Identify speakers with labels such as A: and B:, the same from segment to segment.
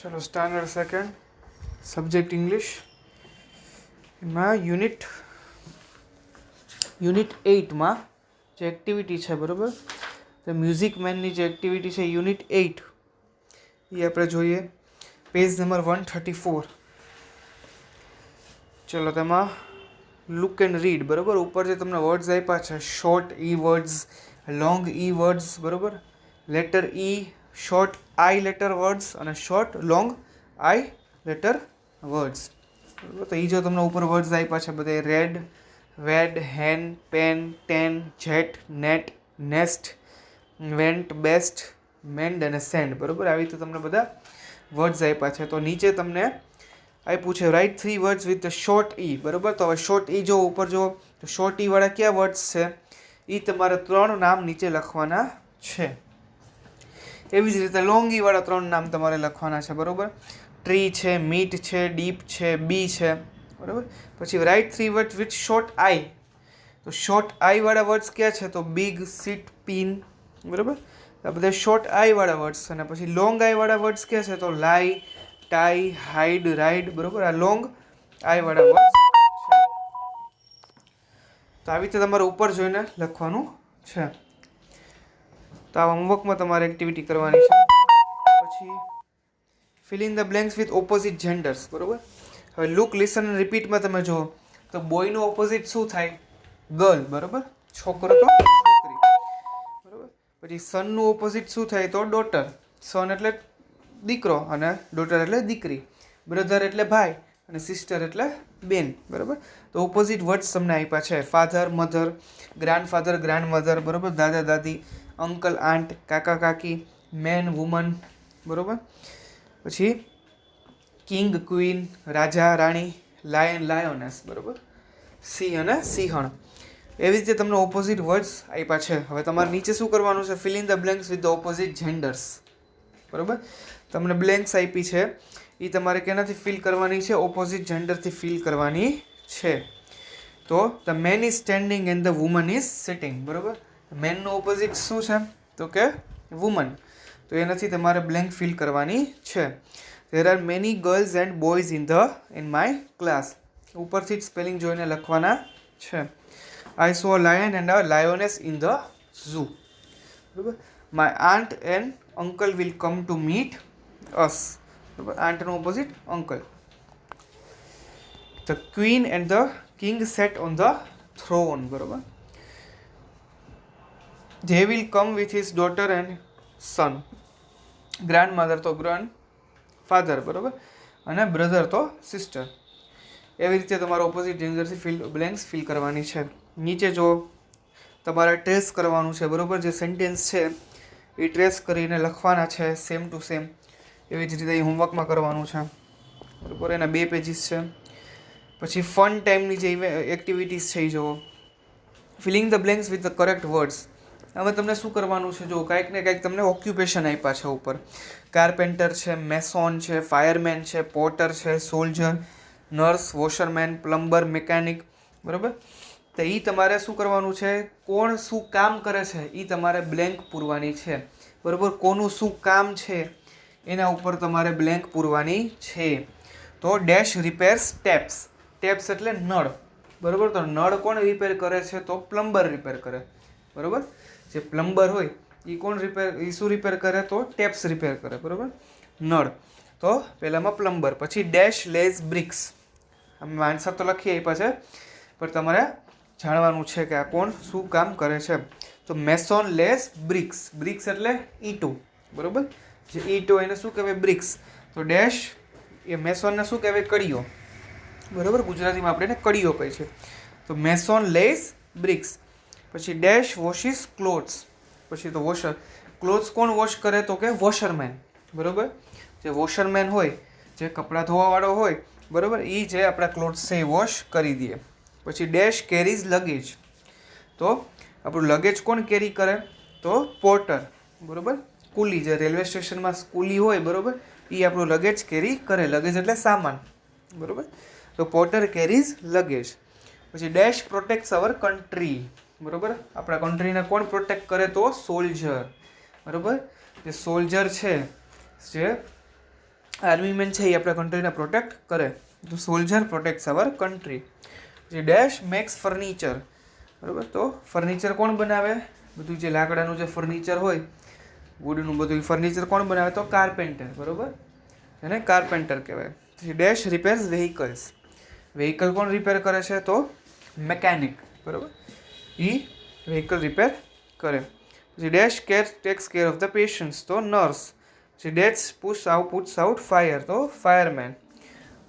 A: चलो standard second subject English में unit 8 में जो एक्टिविटी है बराबर तो म्यूजिक मैन की जो एक्टिविटी है यूनिट 8 ये આપણે જોઈએ पेज नंबर 134 चलो તેમાં लुक एंड रीड बराबर ऊपर जो તમને વર્ડ્સ આપ્યા છે શોર્ટ ઈ વર્ડ્સ લોંગ ઈ વર્ડ્સ બરાબર લેટર ઈ શોર્ટ આઈ લેટર વર્ડ્સ અને શોર્ટ લોંગ આઈ લેટર વર્ડ્સ બરાબર તો એ જો તમને ઉપર વર્ડ્સ આપ્યા છે બધે red wed hen pen ten jet net nest went best mend અને સેન્ડ બરાબર આવી રીતે તમને બધા વર્ડ્સ આપ્યા છે તો નીચે તમને આપ્યું છે રાઇટ 3 વર્ડ્સ વિથ શોર્ટ ઈ બરાબર તો હવે શોર્ટ ઈ જો ઉપર જો તો શોર્ટ ઈ વાળા કયા વર્ડ્સ છે એ તમારે 3 નામ નીચે લખવાના છે એવી જ રીતે લોંગ ઈ વાળા 3 નામ તમારે લખવાના છે બરાબર ટ્રી છે મીટ છે ડીપ છે બી છે બરાબર પછી રાઇટ 3 વર્ડ્સ વિથ શોર્ટ આઈ તો શોર્ટ આઈ વાળા વર્ડ્સ કયા છે તો બિગ સીટ પિન બરાબર આ બધા શોર્ટ આઈ વાળા વર્ડ્સ અને પછી લોંગ આઈ વાળા વર્ડ્સ કયા છે તો લાઈ ટાઈ હાઈડ રાઈડ બરાબર આ લોંગ આઈ વાળા વર્ડ્સ છે તો આવી રીતે તમારે ઉપર જોઈને લખવાનું છે તો આ હોમવર્કમાં તમારે એક્ટિવિટી કરવાની છે પછી fill in the blanks with opposite genders બરાબર હવે લુક લિસન અને રિપીટમાં તમે જુઓ તો બોયનું ઓપોઝિટ શું થાય ગર્લ બરાબર છોકરો તો છોકરી બરાબર પછી સનનું ઓપોઝિટ શું થાય તો ડોટર સન એટલે દીકરો અને ડોટર એટલે દીકરી બ્રધર એટલે ભાઈ અને સિસ્ટર એટલે બેન બરાબર તો ઓપોઝિટ વર્ડ્સ તમને આપ્યા છે ફાધર મધર ગ્રાન્ડફાધર ગ્રાન્ડમધર બરાબર દાદા દાદી અંકલ આંટ કાકા કાકી મેન વુમન બરાબર પછી કિંગ ક્વીન રાજા રાણી લાયન લાયોનેસ બરાબર સિંહ અને સિંહણ એવી રીતે તમને ઓપોઝિટ વર્ડ્સ આપ્યા છે હવે તમારે નીચે શું કરવાનું છે fill in the blanks with the opposite genders બરાબર તમને બ્લેન્ક્સ આપી છે એ તમારે કેનાથી ફિલ કરવાની છે ઓપોઝિટ જેન્ડરથી ફિલ કરવાની છે તો the main is standing and the woman is sitting બરાબર મેનનું ઓપોઝિટ શું છે તો કે વુમન તો એનાથી તમારે બ્લેન્ક ફિલ કરવાની છે there are many girls and boys in my class ઉપરથી જ સ્પેલિંગ જોઈને લખવાના છે I saw a lion and a lioness in the zoo બરાબર my aunt and uncle will come to meet us બરાબર આન્ટનો opposite uncle the queen and the king set on the throne બરાબર they will come with his daughter and son grandmother તો grand father બરાબર અને brother તો sister એવી રીતે તમારે ઓપોઝિટ જેન્ડરથી બ્લેન્ક્સ ફિલ કરવાની છે નીચે જો તમારે ટ્રેસ કરવાનું છે બરાબર જે સેન્ટેન્સ છે એ ટ્રેસ કરીને લખવાના છે સેમ ટુ સેમ એવી જ રીતે એ હોમવર્કમાં કરવાનું છે બરાબર એના 2 પેજીસ છે પછી ફન ટાઈમની જે એક્ટિવિટીઝ છે એ જુઓ filling the blanks with the correct words હવે તમને શું કરવાનું છે જો કાંઈક ને કાંઈક તમને ઓક્યુપેશન આપ્યા છે ઉપર કાર્પેન્ટર છે મેસોન છે ફાયરમેન છે પોટર છે soldier nurse washerman plumber mechanic બરાબર તો એ તમારે શું કરવાનું છે કોણ શું કામ કરે છે એ તમારે બ્લેન્ક પૂરવાની છે બરાબર કોનું શું કામ છે એના ઉપર તમારે બ્લેન્ક પૂરવાની છે તો ડેશ રિપેર્સ ટેપ્સ ટેપ્સ એટલે નળ બરાબર તો નળ કોણ રિપેર કરે છે તો પ્લમ્બર રિપેર કરે બરાબર જે પ્લમ્બર હોય એ કોણ રિપેર એ શું રિપેર કરે તો ટેપ્સ રિપેર કરે બરાબર નળ તો પહેલામાં પ્લમ્બર પછી ડેશ લેઝ બ્રિક્સ અમે આન્સર તો લખી આપ્યા છે પણ તમારે જાણવાનું છે કે આ કોણ શું કામ કરે છે તો મેસોન લેઝ બ્રિક્સ બ્રિક્સ એટલે ઈંટો બરાબર જે ઈંટો એને શું કહેવાય બ્રિક્સ તો ડેશ એ મેસોનને શું કહેવાય કડીઓ બરાબર ગુજરાતીમાં આપણે એને કડીઓ કહે છે તો મેસોન લેઝ બ્રિક્સ પછી ડેશ વોશિસ ક્લોથ્સ પછી તો વોશર ક્લોથ્સ કોણ વોશ કરે તો કે વોશરમેન બરાબર જે વોશરમેન હોય જે કપડાં ધોવાવાળો હોય બરાબર એ જે આપણા ક્લોથ્સ છે એ વોશ કરી દે પછી ડેશ કેરીઝ લગેજ તો આપણું લગેજ કોણ કેરી કરે તો પોર્ટર બરાબર કુલી જે રેલવે સ્ટેશનમાં કુલી હોય બરાબર એ આપણું લગેજ કેરી કરે લગેજ એટલે સામાન બરાબર તો પોર્ટર કેરીઝ લગેજ પછી ડેશ પ્રોટેક્ટ્સ અવર કન્ટ્રી બરાબર આપણા કન્ટ્રીને કોણ પ્રોટેક્ટ કરે તો સોલ્જર બરાબર જે સોલ્જર છે જે આર્મી મેન છે એ આપણા કન્ટ્રીને પ્રોટેક્ટ કરે. તો સોલ્જર પ્રોટેક્ટ્સ અવર કન્ટ્રી. જે ડેશ મેક્સ ફર્નિચર, બરાબર. તો ફર્નિચર કોણ બનાવે? બધું જે લાકડાનું જે ફર્નિચર હોય, વુડનું બધું ફર્નિચર કોણ બનાવે? તો કાર્પેન્ટર, બરાબર. એને કાર્પેન્ટર કહેવાય. Dash repairs vehicles. વ્હીકલ કોણ રિપેર કરે છે? તો મેકેનિક, બરાબર. એ વ્હીકલ રિપેર કરે. જે dash care tax care of the patients, તો નર્સ. જે ડેશ પુટ્સ આઉટ ફાયર, તો ફાયરમેન.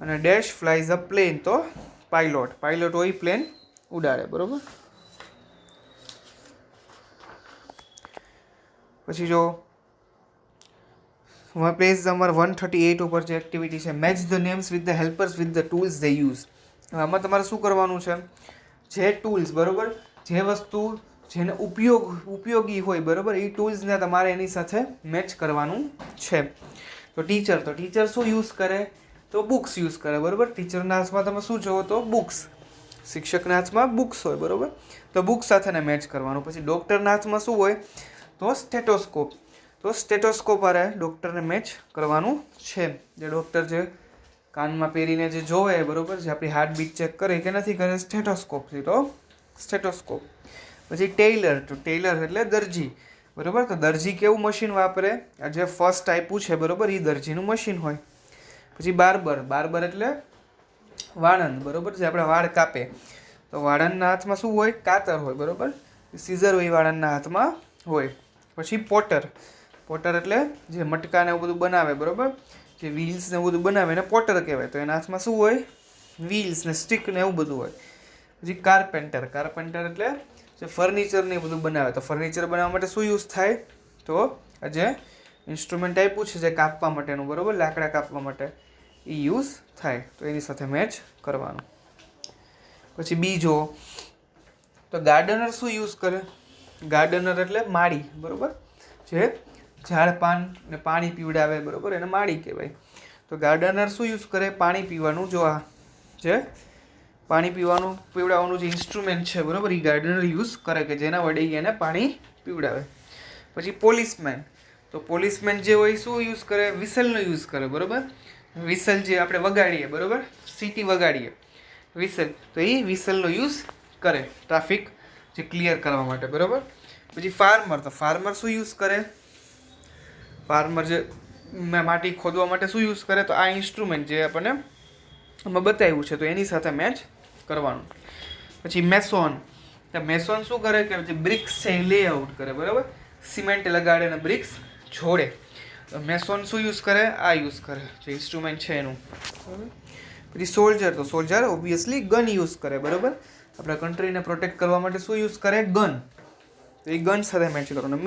A: અને ડેશ ફ્લાઇઝ અ પ્લેન, તો પાઇલોટ. પાઇલોટ હોય પ્લેન ઉડાડે, બરાબર. પછી જો પેજ નંબર 138 ઉપર જે એક્ટિવિટી છે, match the names with the helpers with the tools they use. આમાં તમારે શું કરવાનું છે? જે ટૂલ્સ, બરાબર, જે વસ્તુ જેને ઉપયોગી હોય, બરાબર, એ ટૂલ્સને તમારે એની સાથે મેચ કરવાનું છે. તો ટીચર શું યુઝ કરે? તો બુક્સ યુઝ કરે, બરાબર. ટીચરના હાથમાં તમે શું જોવો? તો બુક્સ. શિક્ષકના હાથમાં બુક્સ હોય, બરાબર. તો બુક્સ સાથેને મેચ કરવાનું. પછી ડૉક્ટરના હાથમાં શું હોય? તો સ્ટેટોસ્કોપ. તો સ્ટેટોસ્કોપ હારે ડૉક્ટરને મેચ કરવાનું છે. જે ડૉક્ટર જે કાનમાં પહેરીને જે જોવે, બરાબર, જે આપણી હાર્ટબીટ ચેક કરે કે નથી કરે? સ્ટેટોસ્કોપથી. તો સ્ટેટોસ્કોપ. પછી ટેલર. તો ટેલર એટલે દરજી, બરાબર. તો દરજી કેવું મશીન વાપરે? આ જે ફર્સ્ટ આપ્યું છે, બરાબર, એ દરજીનું મશીન હોય. પછી બાર્બર એટલે વાળંદ, બરાબર, જે આપણે વાળ કાપે. તો વાળંદના હાથમાં શું હોય? કાતર હોય, બરાબર. સીઝર હોય વાળંદના હાથમાં હોય. પછી પોટર એટલે જે મટકા ને એવું બધું બનાવે, બરાબર, જે વ્હીલ્સ ને એવું બધું બનાવે એને પોટર કહેવાય. તો એના હાથમાં શું હોય? વ્હીલ્સ ને સ્ટિક ને એવું બધું હોય. પછી કાર્પેન્ટર એટલે જે ફર્નિચર ને બધું બનાવે. તો ફર્નિચર બનાવવા માટે શું યુઝ થાય? તો આ જે ઇન્સ્ટ્રુમેન્ટ આપ્યું છે જે કાપવા માટેનું, બરાબર, લાકડા કાપવા માટે, એ યુઝ થાય. તો એની સાથે મેચ કરવાનું. પછી બીજો તો ગાર્ડનર શું યુઝ કરે? ગાર્ડનર એટલે માળી, બરાબર, જે ઝાડ પાન ને પાણી પીવડાવે, બરાબર, એને માળી કહેવાય. તો ગાર્ડનર શું યુઝ કરે? પાણી પીવાનું. જો આ જે પાણી પીવડાવવાનું જે ઇન્સ્ટ્રુમેન્ટ છે, બરાબર, એ ગાર્ડનર યુઝ કરે કે જેના વડે એને પાણી પીવડાવે. પછી પોલીસમેન. તો પોલીસમેન જે હોય શું યુઝ કરે? વિસલનો યુઝ કરે, બરાબર. વિસલ જે આપણે વગાડીએ, બરાબર, સીટી વગાડીએ, વિસલ. તો એ વિસલનો યુઝ કરે ટ્રાફિક જે ક્લિયર કરવા માટે, બરાબર. પછી ફાર્મર. તો ફાર્મર શું યુઝ કરે? ફાર્મર જે માટી ખોદવા માટે શું યુઝ કરે? તો આ ઇન્સ્ટ્રુમેન્ટ જે આપણને આમાં બતાવ્યું છે, તો એની સાથે મેચ કરવાનું. પછી મેસોન. તો મેસોન શું કરે? કે જે બ્રિક્સ છે એ લેઆઉટ કરે, બરાબર. સિમેન્ટ લગાડે અને બ્રિક્સ જોડે. તો મેસોન શું યુઝ કરે? આ યુઝ કરે, જે ઇન્સ્ટ્રુમેન્ટ છે એનું. પછી સોલ્જર. તો સોલ્જર ઓબ્વિયસલી ગન યુઝ કરે, બરાબર. આપણા કન્ટ્રીને પ્રોટેક્ટ કરવા માટે શું યુઝ કરે? ગન. તો એ ગન સાથે મેચ કરવાનું.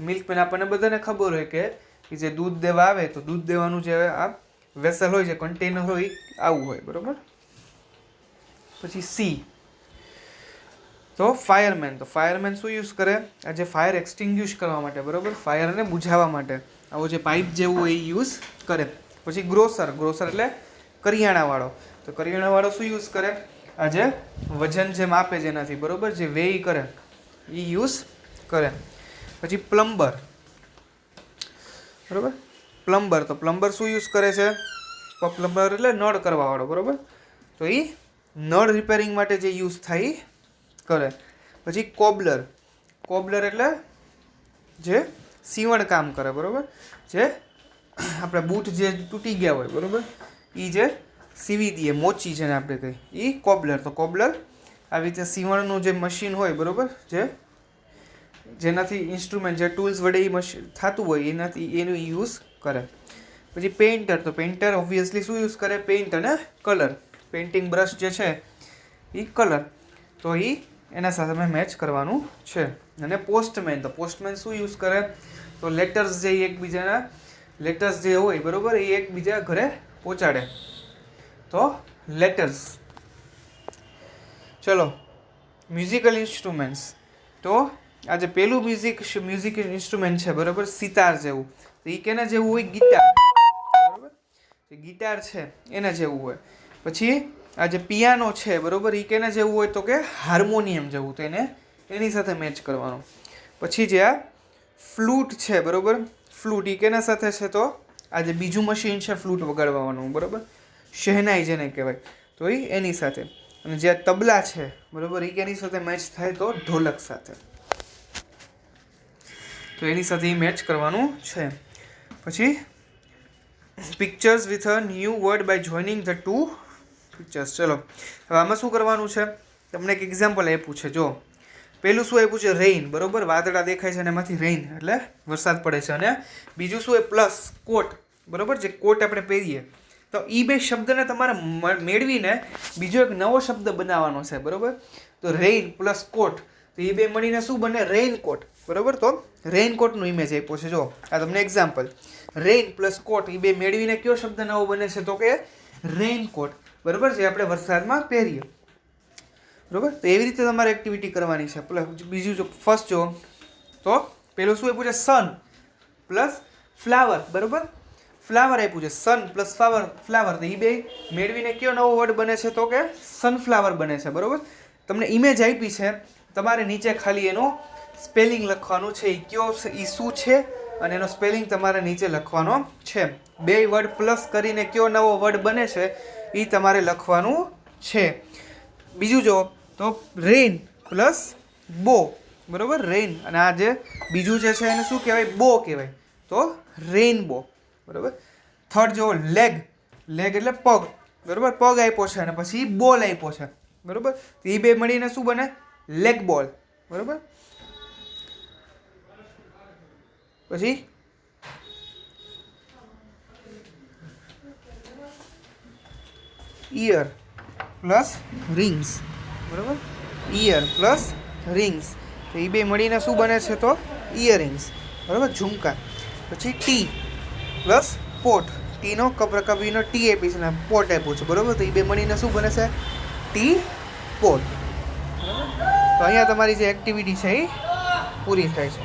A: મિલ્કમેન આપણને બધાને ખબર હોય કે જે દૂધ દેવા આવે, તો દૂધ દેવાનું જે આ વેસલ હોય, જે કન્ટેનર હોય, આવું હોય, બરાબર. પછી સી. તો ફાયરમેન. તો ફાયરમેન શું યુઝ કરે? આ જે ફાયર એક્સટિંગ્યુશ કરવા માટે, બરાબર, ફાયરને બુઝાવવા માટે આવો જે પાઇપ જેવું હોય એ યુઝ કરે. પછી ગ્રોસર એટલે કરિયાણાવાળો. તો કરિયાણાવાળો શું યુઝ કરે? આ જે વજન જે માપે જેનાથી, બરાબર, જે વેઇ કરે, એ યુઝ કરે. પછી પ્લમ્બર, બરાબર. તો પ્લમ્બર શું યુઝ કરે છે? પ્લમ્બર એટલે નળ કરવાવાળો, બરાબર. તો એ નળ રિપેરિંગ માટે જે યુઝ થાય એ કરે. પછી કોબલર એટલે જે સીવણ કામ કરે, બરાબર, જે આપણે બૂટ જે તૂટી ગયા હોય, બરાબર, એ જે સીવી દઈએ, મોચી જેને આપણે કહીએ, એ કોબલર. તો કોબલર આવી રીતે સીવણનું જે મશીન હોય, બરાબર, જેનાથી ઇન્સ્ટ્રુમેન્ટ જે ટૂલ્સ વડે એ મશીન થતું હોય એનું યુઝ કરે. પછી પેઇન્ટર. તો પેઇન્ટર ઓબ્વિયસલી શું યુઝ કરે? પેઇન્ટ અને કલર. પેઇન્ટિંગ બ્રશ જે છે એ કલર. તો એ એના સાથે મેચ કરવાનું છે. અને પોસ્ટમેન. તો પોસ્ટમેન શું યુઝ કરે? તો લેટર્સ જે એકબીજાના લેટર્સ જે હોય, બરાબર, એ એકબીજા ઘરે પહોંચાડે. તો લેટર્સ. ચલો, મ્યુઝિકલ ઇન્સ્ટ્રુમેન્ટ્સ. તો આ જે પેલું મ્યુઝિક ઇન્સ્ટ્રુમેન્ટ છે, બરાબર, સિતાર જેવું, તો એ કેના જેવું હોય? ગિટાર, બરાબર. જે ગિટાર છે એના જેવું હોય. પછી આ જે પિયાનો છે, બરાબર, એ કેના જેવું હોય? તો કે હાર્મોનિયમ જેવું. તો એની સાથે મેચ કરવાનું. પછી જે આ ફ્લૂટ છે, બરાબર, ફ્લૂટ એ કેના સાથે છે? તો આ જે બીજું મશીન છે ફ્લૂટ વગાડવાનું, બરાબર, શહેનાઈ જેને કહેવાય, તો એ એની સાથે. અને જે તબલા છે, બરાબર, એ કેની સાથે મેચ થાય તો ઢોલક સાથે. તો એની સાથે મેચ કરવાનું છે. પછી pictures with a new word by joining the two pictures. ચલો હવે આમાં શું કરવાનું છે, તમને એક એક્ઝામ્પલ આપ્યું છે. જો પહેલું શું આપ્યું છે, રેઇન, બરોબર, વાદળા દેખાય છે અને એમાંથી રેઇન એટલે વરસાદ પડે છે. અને બીજું શું એ પ્લસ કોટ, બરોબર, જે કોટ આપણે પહેરીએ. તો એ બે શબ્દને તમારે મેળવીને બીજો એક નવો શબ્દ બનાવવાનો છે, બરોબર. તો રેઇન પ્લસ કોટ, તો એ બે મળીને શું બને, રેઇનકોટ, બરોબર. તો રેઇનકોટનું ઇમેજ આપ્યો છે. જો આ તમને એક્ઝામ્પલ, રેઇન પ્લસ કોટ, એ બે મેળવીને કયો શબ્દ નવો બને છે, તો કે રેઇનકોટ, બરોબર, જે આપણે વરસાદમાં પહેરીએ, બરોબર. તો એવી રીતે તમારે એક્ટિવિટી કરવાની છે. પ્લસ બીજું જો ફર્સ્ટ જો તો પેલું શું આપ્યું છે, સન પ્લસ ફ્લાવર, બરોબર, ફ્લાવર આપ્યું છે, સન પ્લસ ફ્લાવર, તો એ બે મેળવીને કયો નવો વર્ડ બને છે, તો કે સનફ્લાવર બને છે, બરોબર. તમને ઇમેજ આપી છે, તમારે નીચે ખાલી એનો સ્પેલિંગ લખવાનું છે, એ કયો એ શું છે અને એનો સ્પેલિંગ તમારે નીચે લખવાનો છે. બે વર્ડ પ્લસ કરીને કયો નવો વર્ડ બને છે એ તમારે લખવાનું છે. બીજું જો તો રેઇન પ્લસ બો, બરોબર, રેઇન, અને આ જે બીજું જે છે એને શું કહેવાય, બો કહેવાય, તો રેઇનબો, બરોબર. થર્ડ જો લેગ, લેગ એટલે પગ, બરોબર, પગ આપ્યો છે અને પછી બોલ આપ્યો છે, બરોબર. તો એ બે મળીને શું બને, લેગ બોલ, બરોબર. પછી ઈયર પ્લસ રિંગ્સ, બરોબર, ઈયર પ્લસ રિંગ્સ, તો એ બે મળીને શું બને છે, તો ઇયરિંગ્સ, બરોબર, ઝુમકા. પછી ટી પ્લસ પોટ, ટીનો કપીનો ટી આપી છે ને પોટ આપ્યું છે, બરોબર. તો એ બે મળીને શું બને છે, ટી પોટ, બરાબર. તો અહીંયા તમારી જે એક્ટિવિટી છે એ પૂરી થાય છે.